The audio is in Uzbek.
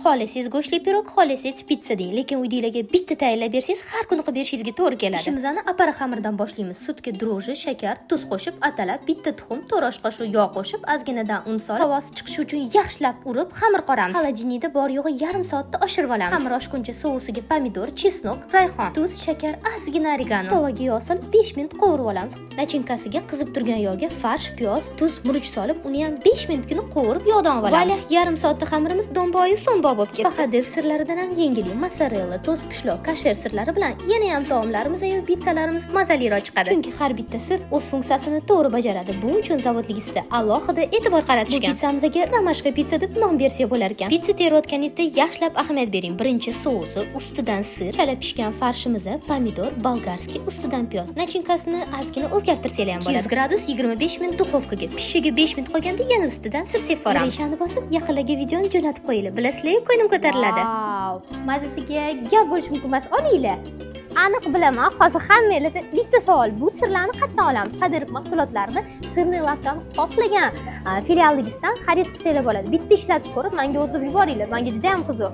xohlasangiz go'shtli pirog, xohlasangiz pitsa deng, lekin uydagilarga bitta tayyorlab bersangiz har kuni qilib berishingizga to'g'ri keladi. Ishimizni apara xamirdan boshlaymiz. Sutga droji, shakar, tuz qo'shib, atalab, bitta tuxum, 4 osh qoshiq yog' qo'shib, ozginadan un solib, havosi chiqishi uchun yaxshilab urib, xamir qoramiz. Xolodilnikda bor yo'g'i yarim soatda oshirib olamiz. Xamir oshguncha sousiga pomidor, chesnok, rayhon, tuz, shakar, ozgina oregano. Tovaga yog' solib 5 minut qovurib olamiz. Nachinkasiga qizib turgan yog'ga farsh, piyoz, tuz, murch solib, uni ham 5 minutgina qovurib yog'dan olamiz. Vali yarim soatda xamirimiz domboyi so'mboq bo'lib ketdi. Bahadir sirlaridan ham yengili, mozzarella, to'z pishloq, kasher sirlari bilan yana ham taomlarimiz va pitsalarimiz mazaliroq chiqadi. Chunki har bitta sir o'z funksiyasini to'g'ri bajaradi. Bu uchun zavodligida alohida e'tibor qaratishgan. Bu pitsamizga ramashka pitsa deb nom bersa bo'lar ekan. Pitsa terayotganingizda yaxshilab ahamiyat bering. Birinchi sousi, ustidan sir, chala pishgan farshimizni, pomidor, bolgarskiy, ustidan piyoz, nachinkasini ozgina o'zgartirsanglar ham bo'ladi. 100 gradus 25 minut duxovkaga, pishishiga 5 minut qolganda yana ustidan sir sepib olamiz. Reshani bosib, yaqinlarga videoni jo'natib qo'yinglar. Bilasizlar, qo'ynim ko'tariladi. Mazasiga gap bo'lish mumkin emas, olinglar. Aniq bilaman, hozir hammangizga bitta savol. Bu sirlarni qayerdan olamiz? Qodirov mahsulotlarini sirni lavkani xohlagan filialingizdan xarid qilsanglar bo'ladi. Bitta ishlatib ko'rib, menga o'zib yuboringlar. Menga juda ham qiziq.